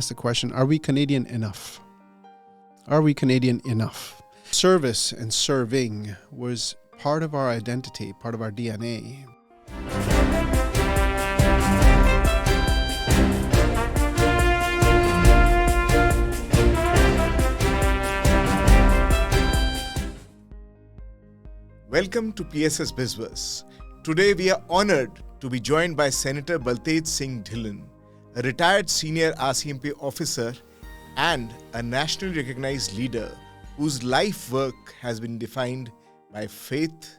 ask the question, are we Canadian enough? Are we Canadian enough? Service and serving was part of our identity, part of our DNA. Welcome to PSS BizVerse. Today we are honoured to be joined by Senator Baltej Singh Dhillon, a retired senior RCMP officer and a nationally recognized leader whose life work has been defined by faith,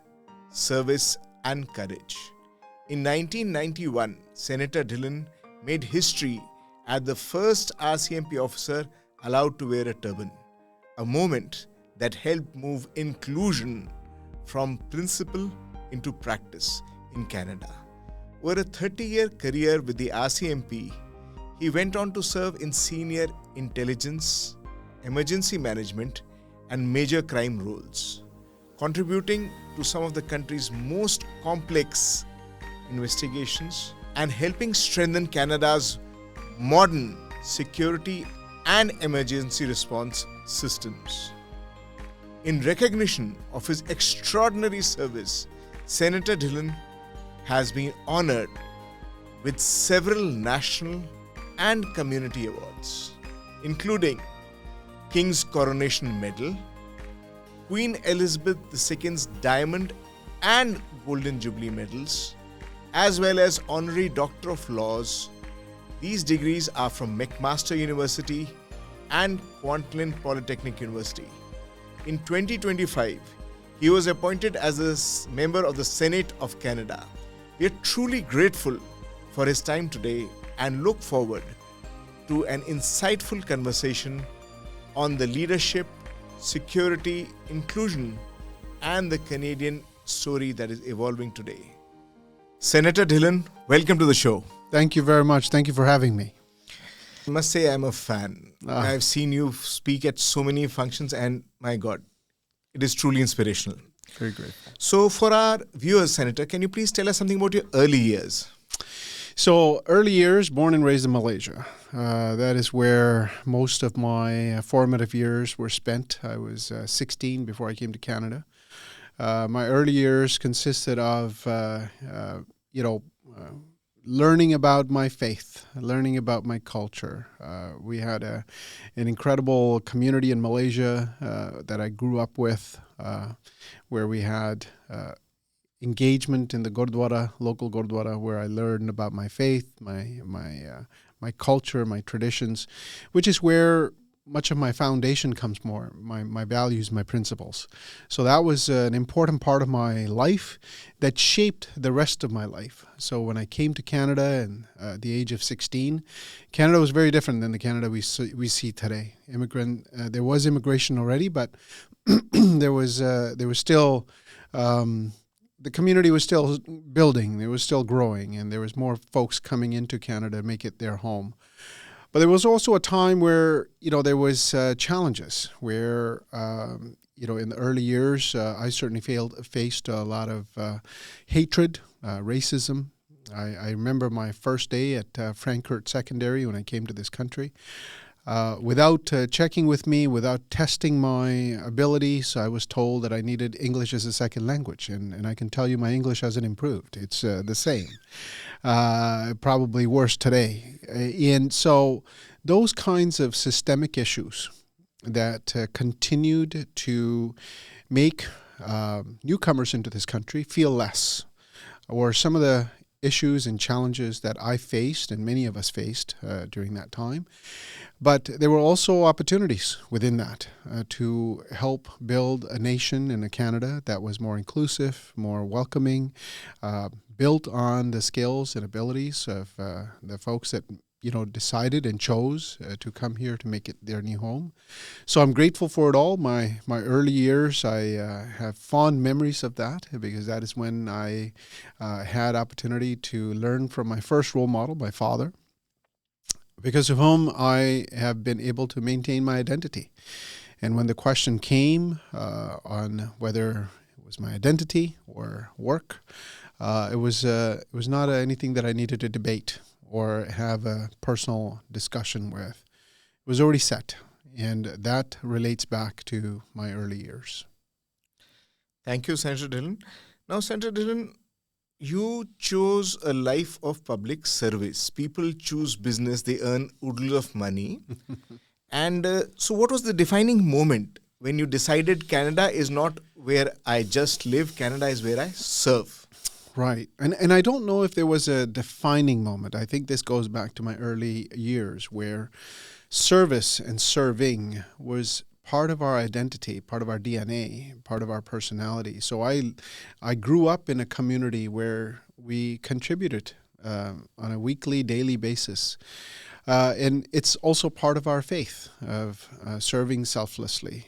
service and courage. In 1991, Senator Dhillon made history as the first RCMP officer allowed to wear a turban, a moment that helped move inclusion from principle into practice in Canada. Over a 30-year career with the RCMP, he went on to serve in senior intelligence, emergency management, and major crime roles, contributing to some of the country's most complex investigations and helping strengthen Canada's modern security and emergency response systems. In recognition of his extraordinary service, Senator Dhillon has been honoured with several national and community awards, including King's Coronation Medal, Queen Elizabeth II's Diamond and Golden Jubilee Medals, as well as Honorary Doctor of Laws. These degrees are from McMaster University and Kwantlen Polytechnic University. In 2025, he was appointed as a member of the Senate of Canada. We are truly grateful for his time today and look forward to an insightful conversation on the leadership, security, inclusion, and the Canadian story that is evolving today. Senator Dhillon, welcome to the show. Thank you very much. Thank you for having me. I must say I'm a fan. I've seen you speak at so many functions and my God, it is truly inspirational. Very grateful. So for our viewers, Senator, can you please tell us something about your early years? So early years, born and raised in Malaysia. That is where most of my formative years were spent. I was 16 before I came to Canada. My early years consisted of, learning about my faith, learning about my culture. We had an incredible community in Malaysia that I grew up with, where we had engagement in the Gurdwara, local Gurdwara, where I learned about my faith, my culture, my traditions, which is where much of my foundation comes more, my values, my principles. So that was an important part of my life that shaped the rest of my life. So when I came to Canada at the age of 16, Canada was very different than the Canada we see today. There was immigration already, but there was still the community was still building, it was still growing, and there was more folks coming into Canada to make it their home. But there was also a time where, there was challenges where, in the early years, I certainly faced a lot of hatred, racism. I remember my first day at Frankfurt Secondary when I came to this country. Without checking with me, without testing my abilities, I was told that I needed English as a second language. And I can tell you my English hasn't improved. It's the same. Probably worse today. And so those kinds of systemic issues that continued to make newcomers into this country feel less, or some of the issues and challenges that I faced and many of us faced during that time. But there were also opportunities within that to help build a nation in a Canada that was more inclusive, more welcoming, built on the skills and abilities of the folks that decided and chose to come here to make it their new home. So I'm grateful for it all. My early years, I have fond memories of that because that is when I had opportunity to learn from my first role model, my father, because of whom I have been able to maintain my identity. And when the question came on whether it was my identity or work, it was not anything that I needed to debate or have a personal discussion with. was already set. And that relates back to my early years. Thank you, Senator Dhillon. Now, Senator Dhillon, you chose a life of public service. People choose business, they earn oodles of money. And so what was the defining moment when you decided Canada is not where I just live, Canada is where I serve? Right. And I don't know if there was a defining moment. I think this goes back to my early years where service and serving was part of our identity, part of our DNA, part of our personality. So I grew up in a community where we contributed on a weekly, daily basis. And it's also part of our faith of serving selflessly,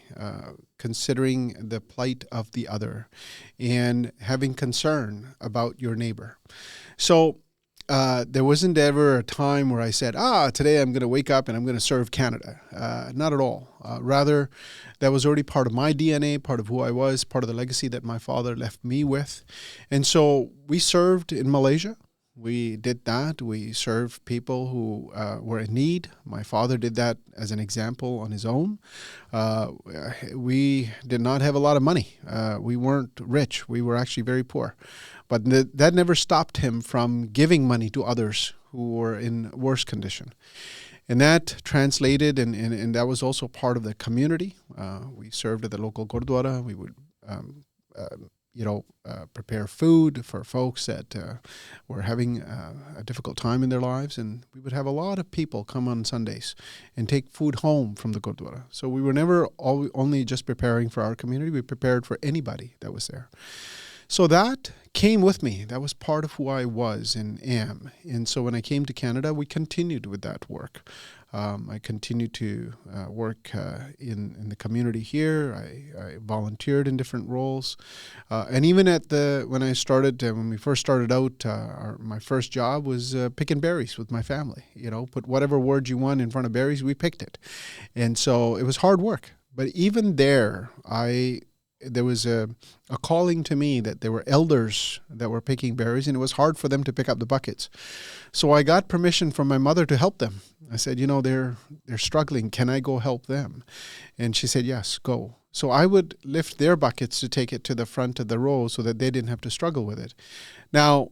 considering the plight of the other, and having concern about your neighbor. So there wasn't ever a time where I said, today I'm going to wake up and I'm going to serve Canada. Not at all. Rather, that was already part of my DNA, part of who I was, part of the legacy that my father left me with. And so we served in Malaysia. We did that. We served people who were in need. My father did that as an example on his own. We did not have a lot of money. We weren't rich. We were actually very poor. But that never stopped him from giving money to others who were in worse condition. And that translated, and that was also part of the community. We served at the local Gurdwara. We would prepare food for folks that were having a difficult time in their lives. And we would have a lot of people come on Sundays and take food home from the Gurdwara. So we were never only just preparing for our community. We prepared for anybody that was there. So that came with me. That was part of who I was and am. And so when I came to Canada, we continued with that work. I continued to work in the community here. I volunteered in different roles. And even when we first started out, my first job was picking berries with my family. Put whatever word you want in front of berries, we picked it. And so it was hard work. But even there was a calling to me that there were elders that were picking berries, and it was hard for them to pick up the buckets. So I got permission from my mother to help them. I said, they're struggling. Can I go help them? And she said, yes, go. So I would lift their buckets to take it to the front of the row so that they didn't have to struggle with it. Now,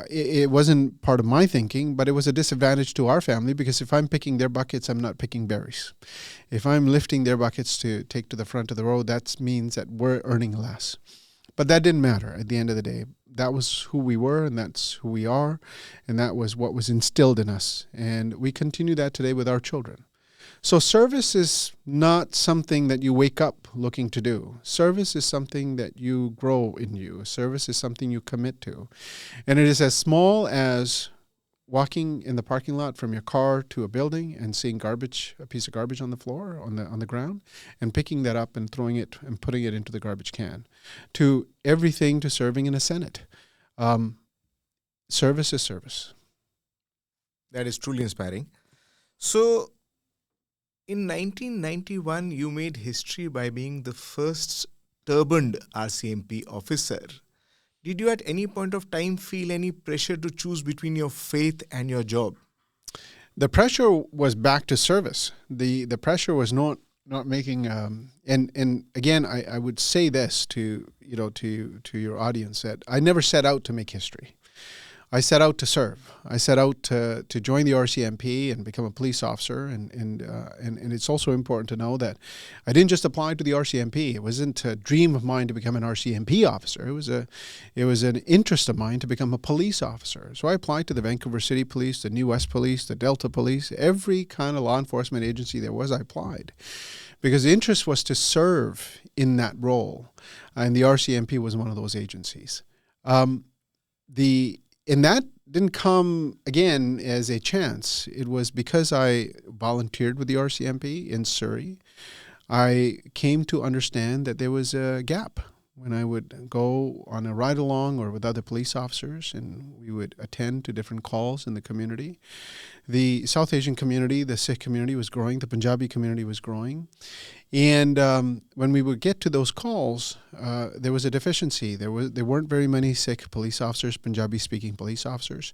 it wasn't part of my thinking, but it was a disadvantage to our family because if I'm picking their buckets, I'm not picking berries. If I'm lifting their buckets to take to the front of the row, that means that we're earning less. But that didn't matter at the end of the day. That was who we were, and that's who we are, and that was what was instilled in us. And we continue that today with our children. So service is not something that you wake up looking to do. Service is something that you grow in you. Service is something you commit to. And it is as small as walking in the parking lot from your car to a building and seeing a piece of garbage on the floor, on the ground, and picking that up and throwing it and putting it into the garbage can, to everything to serving in a Senate. Service is service. That is truly inspiring. So, in 1991, you made history by being the first turbaned RCMP officer. Did you at any point of time feel any pressure to choose between your faith and your job? The pressure was back to service. The pressure was not making and again I would say this to your audience that I never set out to make history. I set out to serve. I set out to join the RCMP and become a police officer. And it's also important to know that I didn't just apply to the RCMP. It wasn't a dream of mine to become an RCMP officer. It was an interest of mine to become a police officer. So I applied to the Vancouver City Police, the New West Police, the Delta Police, every kind of law enforcement agency there was, I applied. Because the interest was to serve in that role. And the RCMP was one of those agencies. And that didn't come, again, as a chance. It was because I volunteered with the RCMP in Surrey. I came to understand that there was a gap when I would go on a ride-along or with other police officers, and we would attend to different calls in the community. The South Asian community, the Sikh community was growing. The Punjabi community was growing. And when we would get to those calls, there was a deficiency. There weren't very many Sikh police officers, Punjabi-speaking police officers.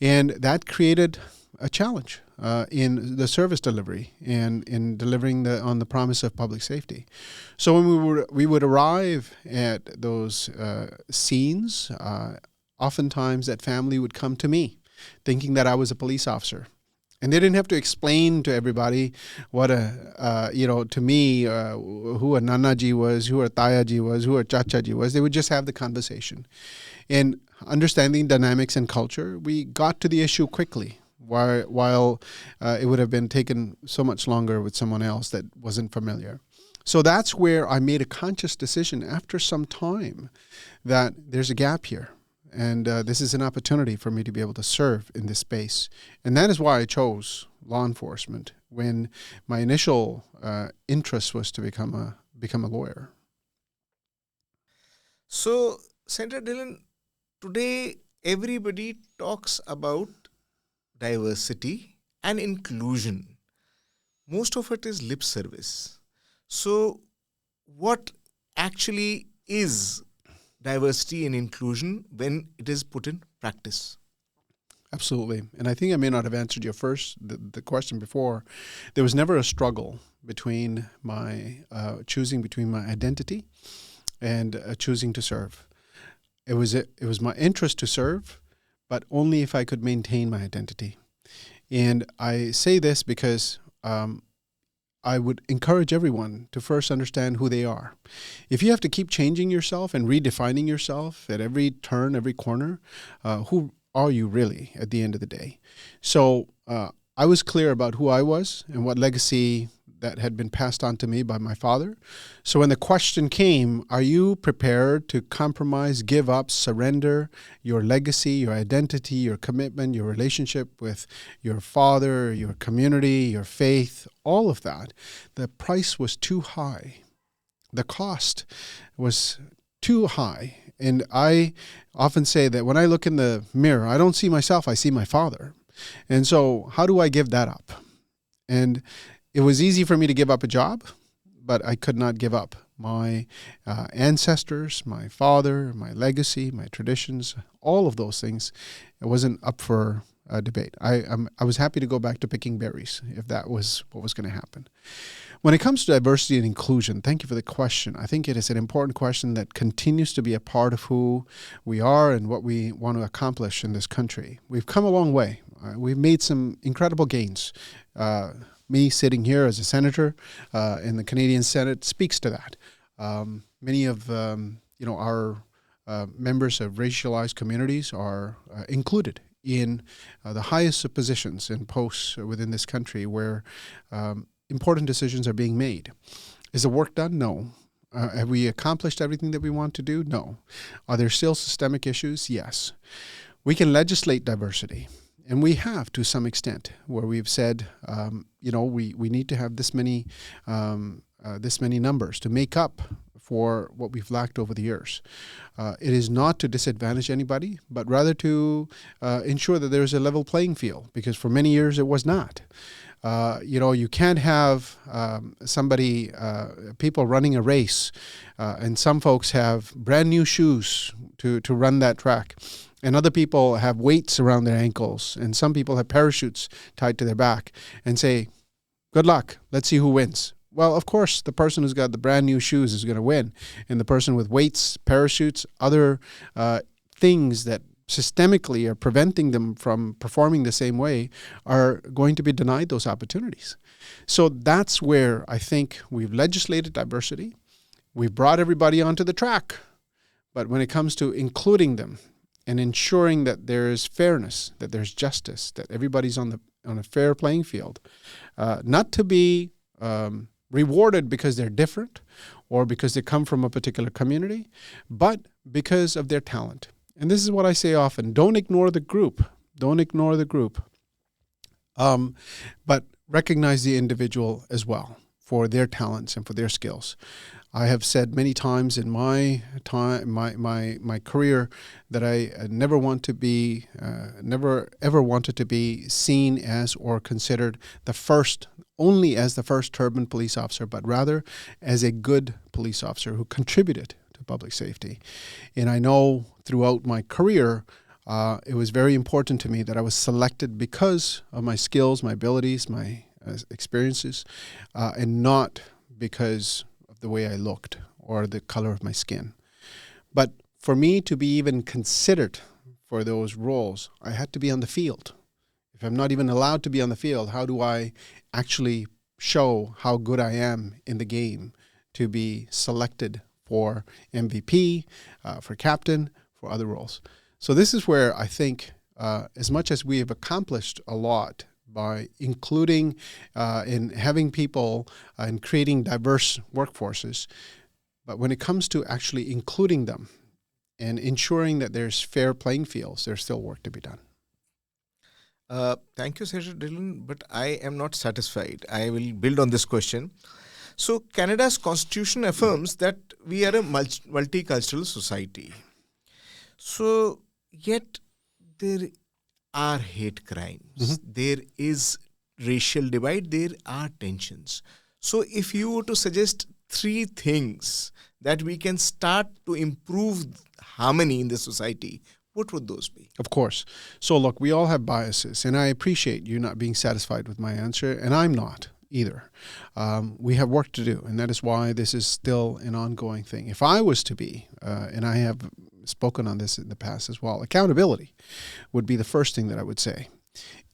And that created a challenge in the service delivery and in delivering on the promise of public safety. So when we would arrive at those scenes, oftentimes that family would come to me thinking that I was a police officer. And they didn't have to explain to everybody what to me, who a Nanaji was, who a Tayaji was, who a Chachaji was. They would just have the conversation. And understanding dynamics and culture, we got to the issue quickly, while it would have been taken so much longer with someone else that wasn't familiar. So that's where I made a conscious decision after some time that there's a gap here. And this is an opportunity for me to be able to serve in this space. And that is why I chose law enforcement when my initial interest was to become a lawyer. So, Senator Dhillon, today everybody talks about diversity and inclusion. Most of it is lip service. So, what actually is diversity and inclusion when it is put in practice? Absolutely. And I think I may not have answered your the question before. There was never a struggle between my choosing between my identity and choosing to serve. It was my interest to serve, but only if I could maintain my identity. And I say this because I would encourage everyone to first understand who they are. If you have to keep changing yourself and redefining yourself at every turn, every corner, who are you really at the end of the day? So I was clear about who I was and what legacy that had been passed on to me by my father. So when the question came, are you prepared to compromise, give up, surrender your legacy, your identity, your commitment, your relationship with your father, your community, your faith, all of that? The price was too high. The cost was too high. And I often say that when I look in the mirror, I don't see myself, I see my father. And so how do I give that up? And it was easy for me to give up a job, but I could not give up my ancestors, my father, my legacy, my traditions, all of those things. It wasn't up for debate. I was happy to go back to picking berries if that was what was going to happen. When it comes to diversity and inclusion, thank you for the question. I think it is an important question that continues to be a part of who we are and what we want to accomplish in this country. We've come a long way. We've made some incredible gains. Me sitting here as a senator in the Canadian Senate speaks to that. Many of our members of racialized communities are included in the highest of positions and posts within this country where important decisions are being made. Is the work done? No. Have we accomplished everything that we want to do? No. Are there still systemic issues? Yes. We can legislate diversity. And we have to some extent, where we've said, we need to have this many numbers to make up for what we've lacked over the years. It is not to disadvantage anybody, but rather to ensure that there is a level playing field, because for many years it was not. You can't have people running a race, and some folks have brand new shoes to run that track. And other people have weights around their ankles, and some people have parachutes tied to their back, and say, good luck, let's see who wins. Well, of course, the person who's got the brand new shoes is going to win. And the person with weights, parachutes, other things that systemically are preventing them from performing the same way are going to be denied those opportunities. So that's where I think we've legislated diversity. We've brought everybody onto the track. But when it comes to including them, and ensuring that there is fairness, that there's justice, that everybody's on a fair playing field, not to be rewarded because they're different or because they come from a particular community, but because of their talent. And this is what I say often: don't ignore the group. Don't ignore the group, but recognize the individual as well for their talents and for their skills. I have said many times in my career that I never ever wanted to be seen as or considered only as the first turban police officer, but rather as a good police officer who contributed to public safety. And I know throughout my career, It was very important to me that I was selected because of my skills, my abilities, my experiences, and not because of the way I looked or the color of my skin. But for me to be even considered for those roles, I had to be on the field. If I'm not even allowed to be on the field, how do I actually show how good I am in the game to be selected for MVP, for captain, for other roles? So this is where I think, as much as we have accomplished a lot by including in having people and creating diverse workforces, but when it comes to actually including them and ensuring that there's fair playing fields, there's still work to be done. Thank you, Senator Dhillon, but I am not satisfied. I will build on this question. So Canada's constitution affirms that we are a multicultural society. So yet there are hate crimes. There is racial divide. There are tensions. So if you were to suggest 3 things that we can start to improve harmony in the society, what would those be? Of course. So look, we all have biases, and I appreciate you not being satisfied with my answer, and I'm not either. We have work to do, and that is why this is still an ongoing thing. If I was to be, and I have spoken on this in the past as well, accountability would be the first thing that I would say.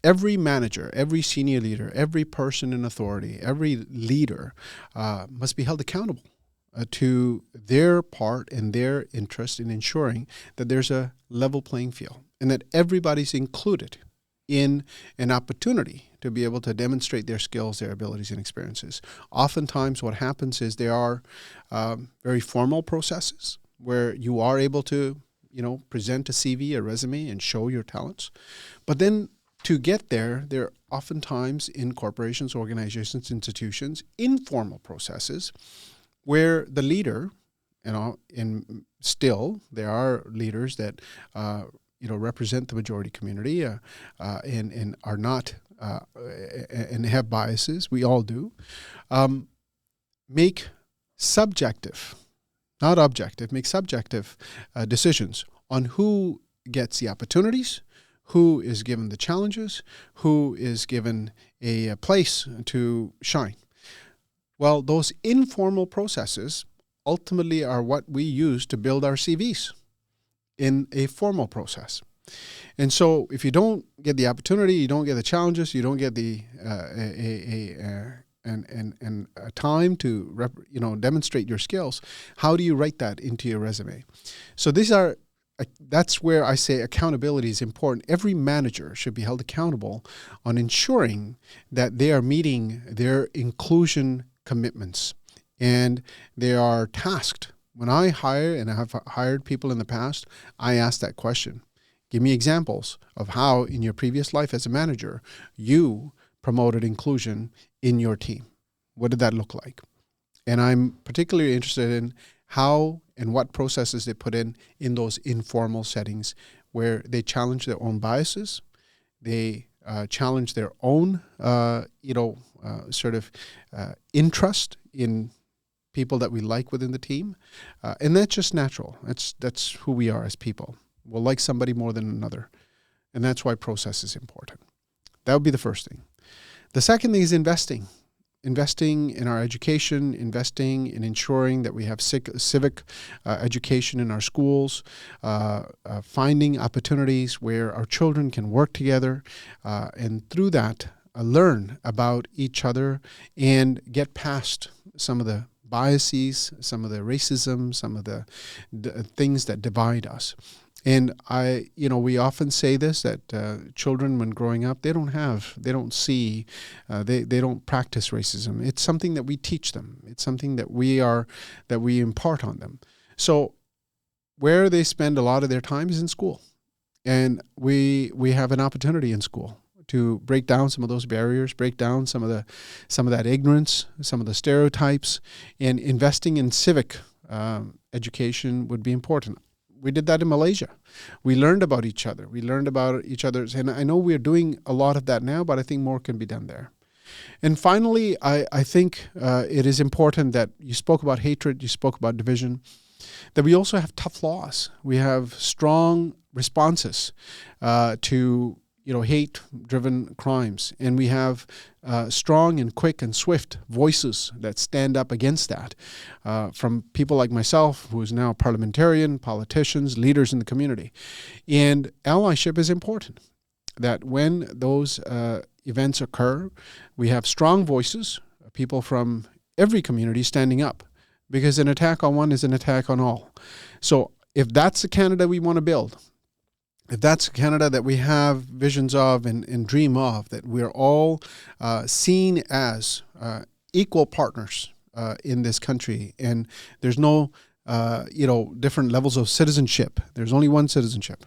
Every manager, every senior leader, every person in authority, every leader must be held accountable to their part and their interest in ensuring that there's a level playing field and that everybody's included in an opportunity to be able to demonstrate their skills, their abilities, and experiences. Oftentimes what happens is there are very formal processes where you are able to, present a CV, a resume, and show your talents. But then to get there, there are oftentimes in corporations, organizations, institutions, informal processes where the leader, and still there are leaders that represent the majority community and are not and have biases. We all do. Make subjective, not objective, make subjective decisions on who gets the opportunities, who is given the challenges, who is given a place to shine. Well, those informal processes ultimately are what we use to build our CVs in a formal process. And so if you don't get the opportunity, you don't get the challenges, you don't get the a time to demonstrate your skills, how do you write that into your resume? So that's where I say accountability is important. Every manager should be held accountable on ensuring that they are meeting their inclusion commitments, and they are tasked. When I hire, and I have hired people in the past, I ask that question. Give me examples of how in your previous life as a manager, you promoted inclusion in your team. What did that look like? And I'm particularly interested in how and what processes they put in those informal settings where they challenge their own biases, they challenge their own, interest in people that we like within the team. And that's just natural. That's who we are as people. We'll like somebody more than another. And that's why process is important. That would be the first thing. The second thing is investing. Investing in our education, investing in ensuring that we have civic education in our schools, finding opportunities where our children can work together, and through that, learn about each other and get past some of the biases, some of the racism, some of the things that divide us. And we often say this, that children, when growing up, they don't see, they don't practice racism. It's something that we teach them. It's something that we impart on them. So where they spend a lot of their time is in school. And we have an opportunity in school to break down some of those barriers, break down some of that ignorance, some of the stereotypes, and investing in civic education would be important. We did that in Malaysia. We learned about each other. We learned about each other's, and I know we're doing a lot of that now, but I think more can be done there. And finally, I think it is important that you spoke about hatred, you spoke about division. that we also have tough laws. We have strong responses to hate-driven crimes, and we have strong and quick and swift voices that stand up against that from people like myself, who is now a parliamentarian, politicians, leaders in the community. And allyship is important, that when those events occur, we have strong voices, people from every community standing up, because an attack on one is an attack on all. So if that's the Canada we want to build, if that's Canada that we have visions of and dream of, that we're all seen as equal partners in this country, and there's no different levels of citizenship, there's only one citizenship,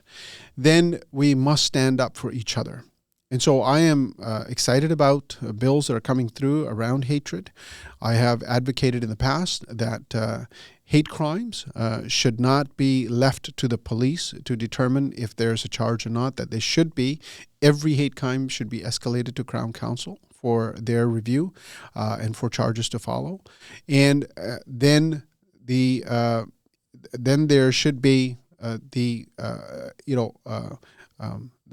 then we must stand up for each other. And so I am excited about bills that are coming through around hatred. I have advocated in the past that hate crimes should not be left to the police to determine if there's a charge or not, that they should be. Every hate crime should be escalated to Crown Counsel for their review and for charges to follow. And then there should be the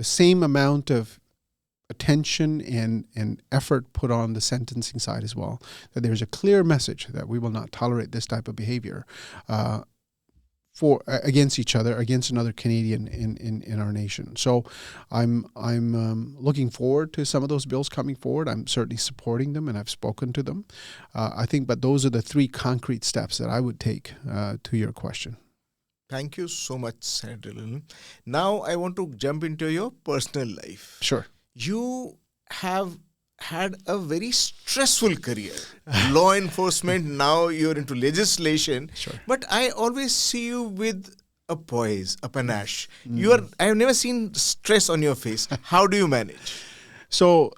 same amount of attention and effort put on the sentencing side as well, that there's a clear message that we will not tolerate this type of behavior against each other, against another Canadian in our nation. So I'm looking forward to some of those bills coming forward. I'm certainly supporting them, and I've spoken to them. I think, but those are the three concrete steps that I would take to your question. Thank you so much, Senator Dhillon. Now I want to jump into your personal life. Sure. You have had a very stressful career. Law enforcement, now you're into legislation. Sure. But I always see you with a poise, a panache. Mm. I have never seen stress on your face. How do you manage? So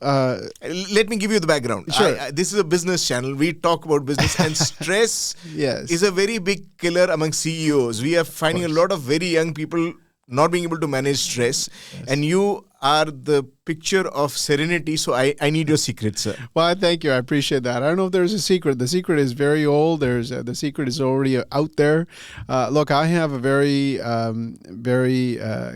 let me give you the background. Sure. This is a business channel. We talk about business, and stress yes. is a very big killer among CEOs. We are finding a lot of very young people not being able to manage stress. Yes. And you are the picture of serenity. So I need your secret, sir. Well, thank you. I appreciate that. I don't know if there's a secret. The secret is very old. The secret is already out there. Look, I have a very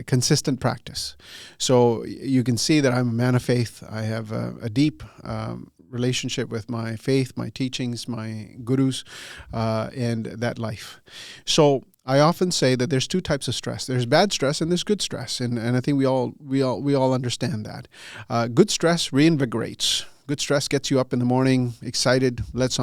consistent practice. So you can see that I'm a man of faith. I have a deep relationship with my faith, my teachings, my gurus, and that life. So I often say that there's two types of stress. There's bad stress and there's good stress, and I think we all understand that. Good stress reinvigorates. Good stress gets you up in the morning, excited. Let's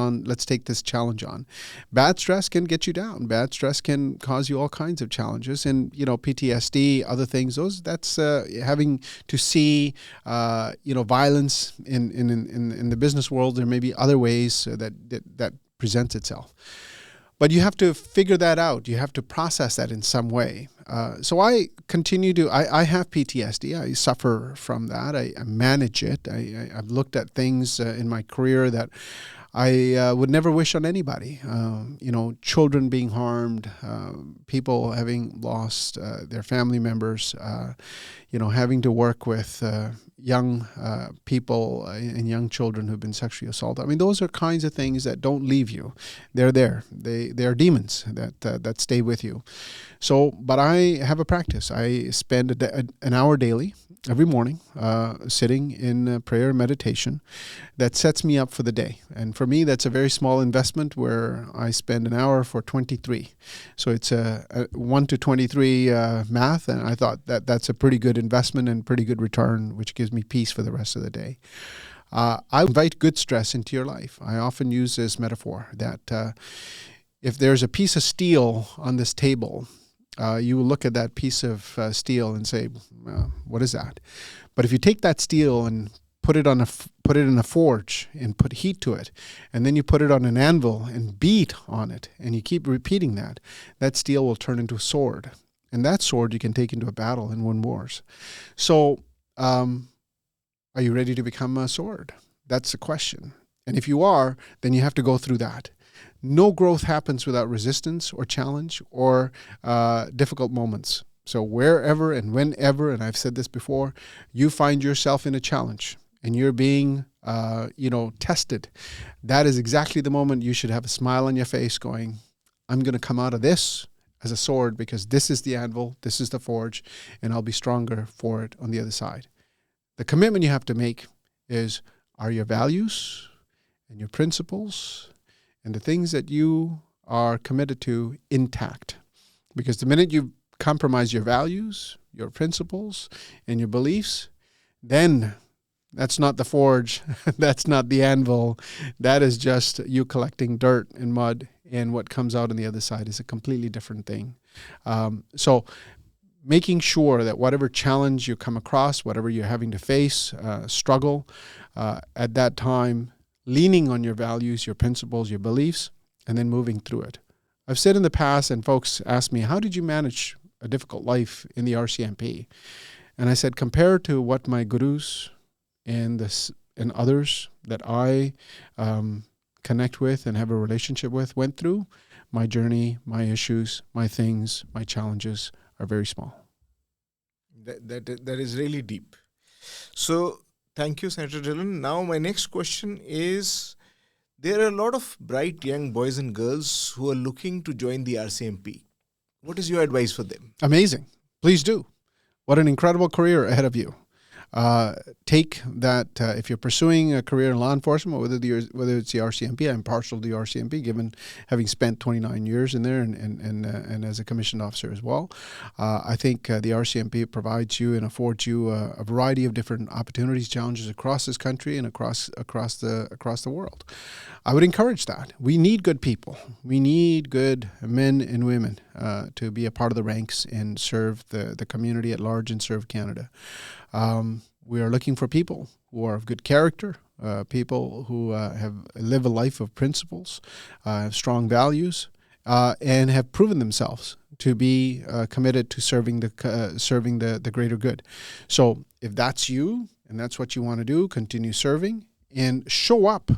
take this challenge on. Bad stress can get you down. Bad stress can cause you all kinds of challenges, and PTSD, other things. That's having to see violence in the business world. There may be other ways that presents itself. But you have to figure that out. You have to process that in some way. So I continue to, I have PTSD. I suffer from that. I manage it. I've looked at things in my career that I would never wish on anybody. Children being harmed, people having lost their family members, having to work with young people and young children who've been sexually assaulted. I mean, those are kinds of things that don't leave you. They're there. They are demons that stay with you. So, but I have a practice. I spend an hour daily, every morning, sitting in prayer and meditation that sets me up for the day. And for me, that's a very small investment where I spend an hour for 23. So it's a 1 to 23 math, and I thought that's a pretty good investment and pretty good return, which gives me peace for the rest of the day. I invite good stress into your life. I often use this metaphor that if there's a piece of steel on this table, you will look at that piece of steel and say, what is that? But if you take that steel and put it in a forge and put heat to it, and then you put it on an anvil and beat on it, and you keep repeating that steel will turn into a sword. And that sword you can take into a battle and win wars. So are you ready to become a sword? That's the question. And if you are, then you have to go through that. No growth happens without resistance or challenge or difficult moments. So wherever and whenever, and I've said this before, you find yourself in a challenge and you're being tested, that is exactly the moment you should have a smile on your face going, I'm going to come out of this as a sword because this is the anvil, this is the forge, and I'll be stronger for it on the other side. The commitment you have to make is, are your values and your principles and the things that you are committed to intact? Because the minute you compromise your values, your principles, and your beliefs, then that's not the forge, that's not the anvil, that is just you collecting dirt and mud, and what comes out on the other side is a completely different thing. So making sure that whatever challenge you come across, whatever you're having to face, struggle, at that time, leaning on your values, your principles, your beliefs, and then moving through it. I've said in the past, and folks ask me, how did you manage a difficult life in the RCMP? And I said, compared to what my gurus and others that I connect with and have a relationship with went through, my journey, my issues, my things, my challenges are very small. That is really deep. So thank you, Senator Dhillon. Now my next question is, there are a lot of bright young boys and girls who are looking to join the RCMP. What is your advice for them? Amazing. Please do. What an incredible career ahead of you. Take that, if you're pursuing a career in law enforcement, whether it's the RCMP, I'm partial to the RCMP, given having spent 29 years in there and as a commissioned officer as well. I think the RCMP provides you and affords you a variety of different opportunities, challenges across this country and across the world. I would encourage that. We need good people. We need good men and women to be a part of the ranks and serve the community at large and serve Canada. We are looking for people who are of good character, people who live a life of principles, have strong values, and have proven themselves to be committed to serving the greater good. So if that's you and that's what you want to do, continue serving and show up.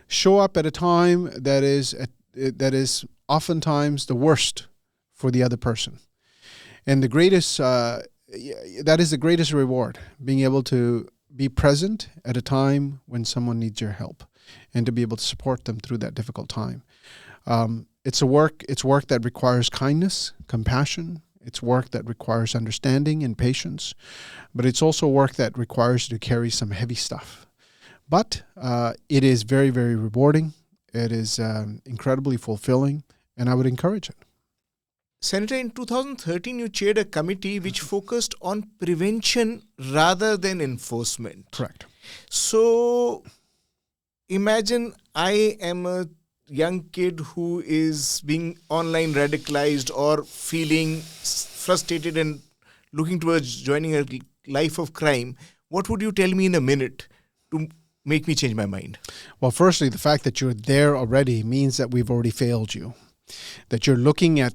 Show up at a time that is oftentimes the worst for the other person. And the greatest that is the greatest reward, being able to be present at a time when someone needs your help and to be able to support them through that difficult time. It's work that requires kindness, compassion. It's work that requires understanding and patience, but it's also work that requires you to carry some heavy stuff. But it is very, very rewarding. It is incredibly fulfilling, and I would encourage it. Senator, in 2013, you chaired a committee which focused on prevention rather than enforcement. Correct. So, imagine I am a young kid who is being online radicalized or feeling frustrated and looking towards joining a life of crime. What would you tell me in a minute to make me change my mind? Well, firstly, the fact that you're there already means that we've already failed you. That you're looking at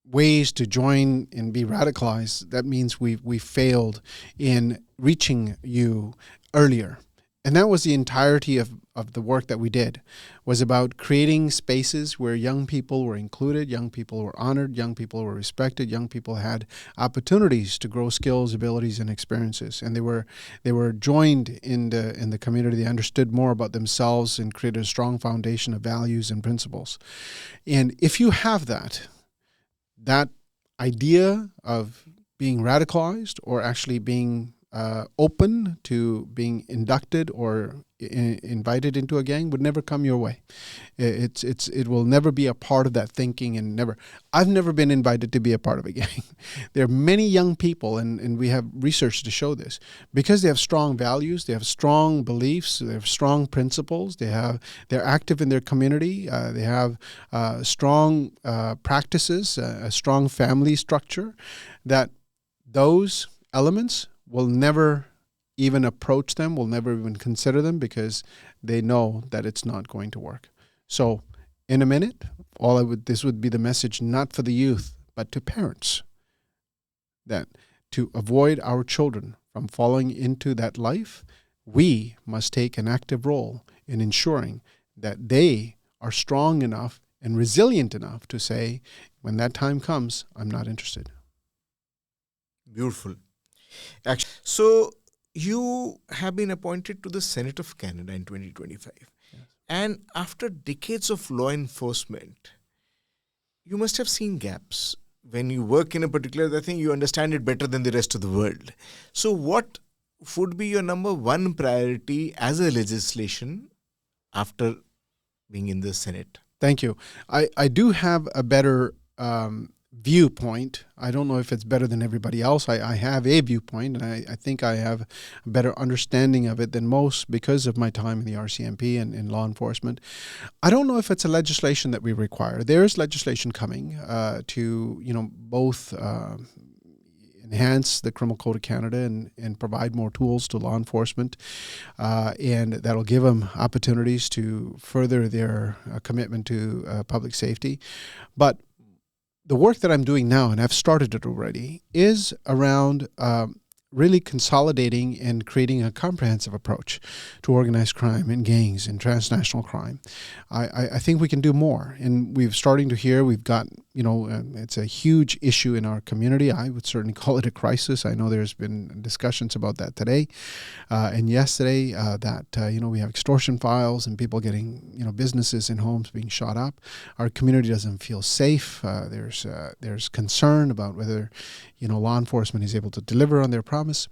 ways to join and be radicalized, that means we failed in reaching you earlier. And that was the entirety of the work that we did, was about creating spaces where young people were included, young people were honored, young people were respected, young people had opportunities to grow skills, abilities, and experiences. And they were joined in the community. They understood more about themselves and created a strong foundation of values and principles. And if you have that idea of being radicalized or actually being open to being inducted or invited into a gang would never come your way. It will never be a part of that thinking, and I've never been invited to be a part of a gang. There are many young people, and we have research to show this, because they have strong values, they have strong beliefs, they have strong principles, they're active in their community, they have strong practices, a strong family structure, that those elements will never even approach them, will never even consider them, because they know that it's not going to work. So in a minute, this would be the message, not for the youth, but to parents, that to avoid our children from falling into that life, we must take an active role in ensuring that they are strong enough and resilient enough to say, when that time comes, I'm not interested. Beautiful. So you have been appointed to the Senate of Canada in 2025. Yes. And after decades of law enforcement, you must have seen gaps. When you work in a particular thing, you understand it better than the rest of the world. So what would be your number one priority as a legislation after being in the Senate? Thank you. I do have a better viewpoint. I don't know if it's better than everybody else. I have a viewpoint, and I think I have a better understanding of it than most because of my time in the RCMP and in law enforcement. I don't know if it's a legislation that we require. There is legislation coming to, both enhance the Criminal Code of Canada and provide more tools to law enforcement, and that'll give them opportunities to further their commitment to public safety. But the work that I'm doing now, and I've started it already, is around really consolidating and creating a comprehensive approach to organized crime and gangs and transnational crime. I think we can do more, and we're starting to hear we've got, it's a huge issue in our community. I would certainly call it a crisis. I know there's been discussions about that today and yesterday that, we have extortion files and people getting, businesses and homes being shot up. Our community doesn't feel safe. There's concern about whether, law enforcement is able to deliver on their promise.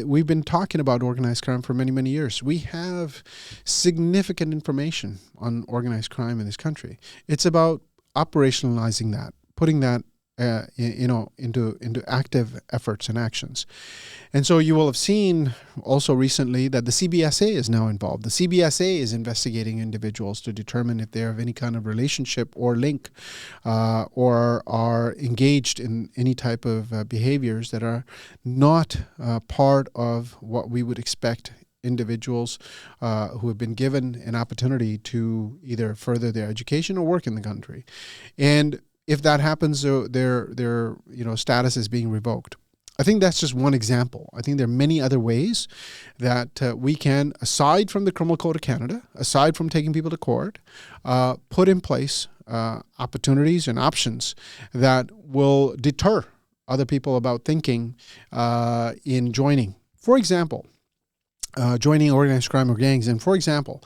We've been talking about organized crime for many, many years. We have significant information on organized crime in this country. It's about operationalizing that, putting that, into active efforts and actions. And so you will have seen also recently that the CBSA is now involved. The CBSA is investigating individuals to determine if they have any kind of relationship or link or are engaged in any type of behaviors that are not part of what we would expect individuals who have been given an opportunity to either further their education or work in the country. And if that happens, their status is being revoked. I think that's just one example. I think there are many other ways that we can, aside from the Criminal Code of Canada, aside from taking people to court, put in place opportunities and options that will deter other people about thinking in joining. For example, joining organized crime or gangs. And for example,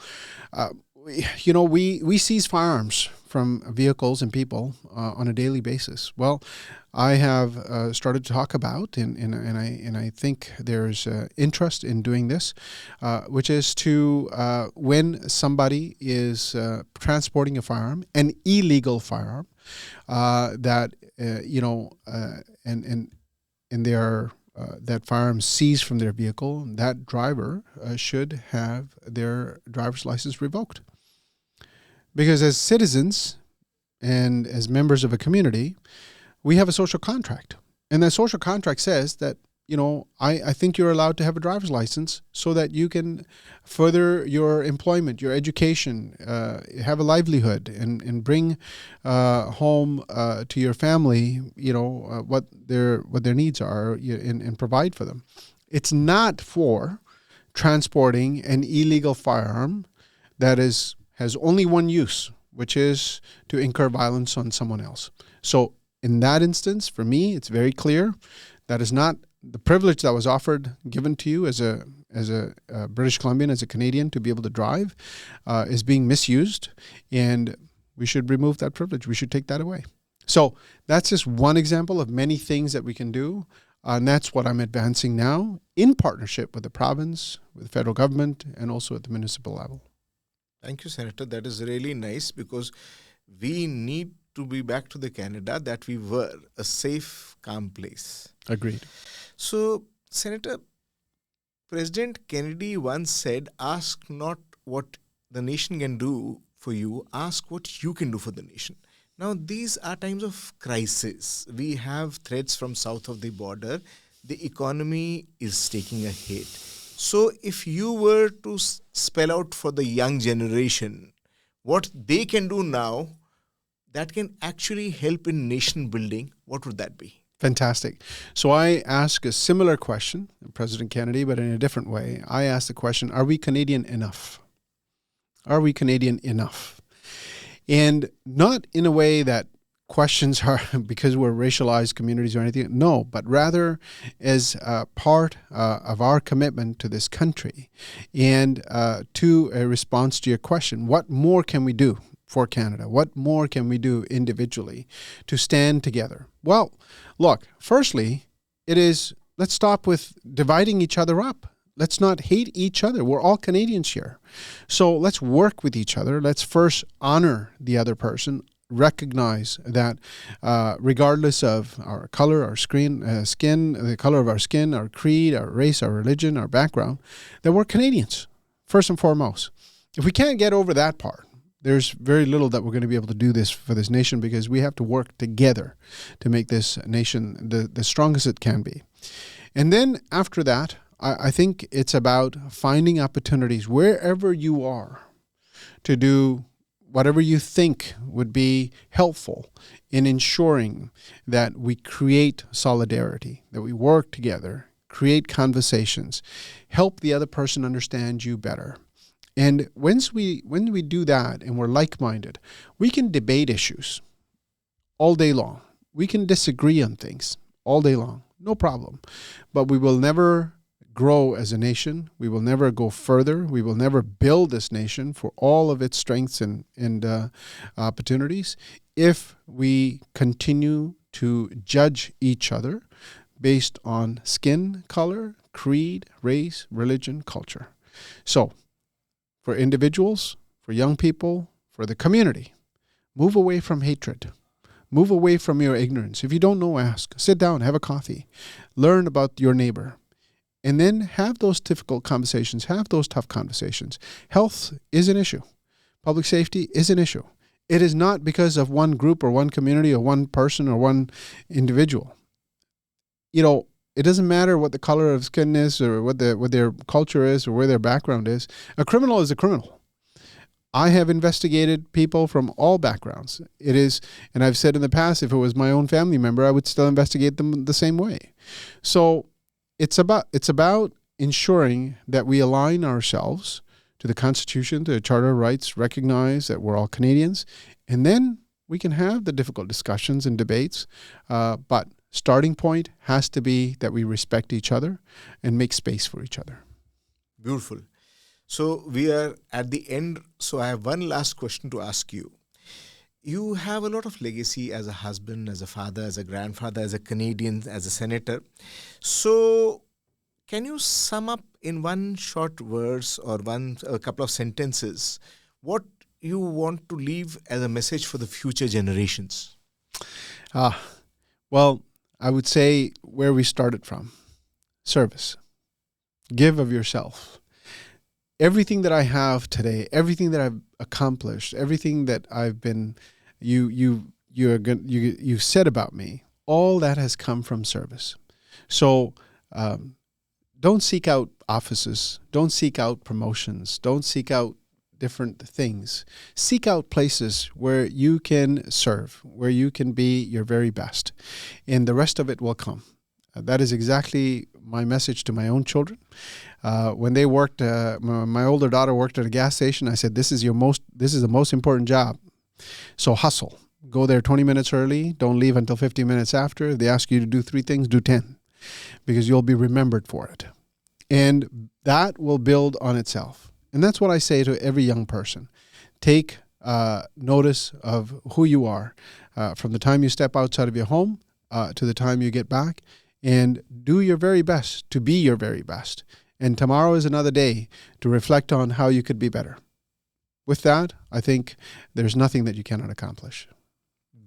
we seize firearms from vehicles and people on a daily basis. Well, I have started to talk about, and I think there's interest in doing this, which is to when somebody is transporting a firearm, an illegal firearm, that and they are that firearm seized from their vehicle, that driver should have their driver's license revoked. Because as citizens and as members of a community, we have a social contract. And that social contract says that, I think you're allowed to have a driver's license so that you can further your employment, your education, have a livelihood, and bring home to your family, what their needs are, and provide for them. It's not for transporting an illegal firearm that has only one use, which is to incur violence on someone else. So in that instance, for me, it's very clear that is not the privilege that was given to you as a British Columbian, as a Canadian, to be able to drive, is being misused, and we should remove that privilege. We should take that away. So that's just one example of many things that we can do, and that's what I'm advancing now in partnership with the province, with the federal government, and also at the municipal level. Thank you, Senator. That is really nice, because we need to be back to the Canada that we were, a safe, calm place. Agreed. So, Senator, President Kennedy once said, ask not what the nation can do for you, ask what you can do for the nation. Now, these are times of crisis. We have threats from south of the border. The economy is taking a hit. So, if you were to spell out for the young generation what they can do now that can actually help in nation building, what would that be? Fantastic. So I ask a similar question, President Kennedy, but in a different way. I ask the question, are we Canadian enough? Are we Canadian enough? And not in a way that questions are because we're racialized communities or anything. No, but rather as part of our commitment to this country and to a response to your question, what more can we do for Canada? What more can we do individually to stand together? Well, look, firstly, let's stop with dividing each other up. Let's not hate each other. We're all Canadians here. So let's work with each other. Let's first honor the other person, recognize that regardless of our color, our skin, the color of our skin, our creed, our race, our religion, our background, that we're Canadians, first and foremost. If we can't get over that part, there's very little that we're going to be able to do this for this nation, because we have to work together to make this nation the strongest it can be. And then after that, I think it's about finding opportunities wherever you are to do whatever you think would be helpful in ensuring that we create solidarity, that we work together, create conversations, help the other person understand you better. And when we do that and we're like-minded, we can debate issues all day long. We can disagree on things all day long, no problem. But we will never grow as a nation. We will never go further. We will never build this nation for all of its strengths and opportunities if we continue to judge each other based on skin color, creed, race, religion, culture. So, for individuals, for young people, for the community, move away from hatred. Move away from your ignorance. If you don't know, ask. Sit down, have a coffee. Learn about your neighbor. And then have those difficult conversations, have those tough conversations. Health is an issue. Public safety is an issue. It is not because of one group or one community or one person or one individual. You know, it doesn't matter what the color of skin is or what their culture is or where their background is. A criminal is a criminal. I have investigated people from all backgrounds. It is, and I've said in the past, if it was my own family member, I would still investigate them the same way. So it's about ensuring that we align ourselves to the Constitution, to the Charter of Rights, recognize that we're all Canadians, and then we can have the difficult discussions and debates. But starting point has to be that we respect each other and make space for each other. Beautiful. So we are at the end. So I have one last question to ask you. You have a lot of legacy as a husband, as a father, as a grandfather, as a Canadian, as a senator. So can you sum up in one short verse or a couple of sentences what you want to leave as a message for the future generations? Well, I would say where we started from. Service. Give of yourself. Everything that I have today, everything that I've accomplished, everything that I've been, you said about me, all that has come from service. So don't seek out offices, don't seek out promotions, don't seek out different things. Seek out places where you can serve, where you can be your very best, and the rest of it will come. That is exactly my message to my own children. When they worked, my older daughter worked at a gas station. I said, this is the most important job. So hustle. Go there 20 minutes early. Don't leave until 15 minutes after. If they ask you to do 3 things, do 10, because you'll be remembered for it. And that will build on itself. And that's what I say to every young person. Take notice of who you are from the time you step outside of your home to the time you get back, and do your very best to be your very best. And tomorrow is another day to reflect on how you could be better. With that, I think there's nothing that you cannot accomplish.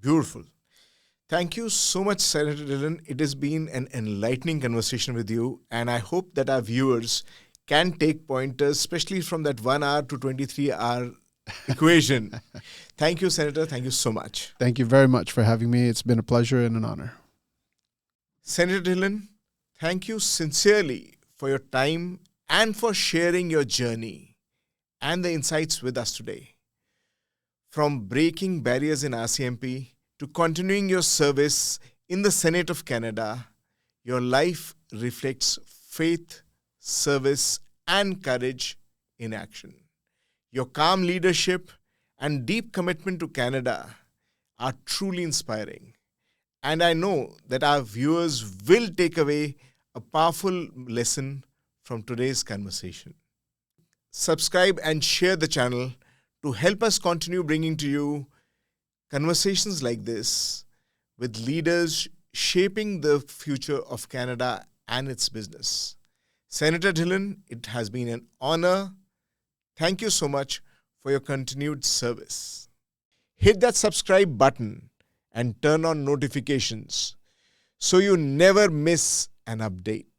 Beautiful. Thank you so much, Senator Dhillon. It has been an enlightening conversation with you, and I hope that our viewers can take pointers, especially from that 1 hour to 23-hour equation. Thank you, Senator. Thank you so much. Thank you very much for having me. It's been a pleasure and an honor. Senator Dhillon, thank you sincerely for your time and for sharing your journey and the insights with us today. From breaking barriers in RCMP to continuing your service in the Senate of Canada, your life reflects faith, service, and courage in action. Your calm leadership and deep commitment to Canada are truly inspiring. And I know that our viewers will take away a powerful lesson from today's conversation. Subscribe and share the channel to help us continue bringing to you conversations like this with leaders shaping the future of Canada and its business. Senator Dhillon, it has been an honor. Thank you so much for your continued service. Hit that subscribe button and turn on notifications so you never miss an update.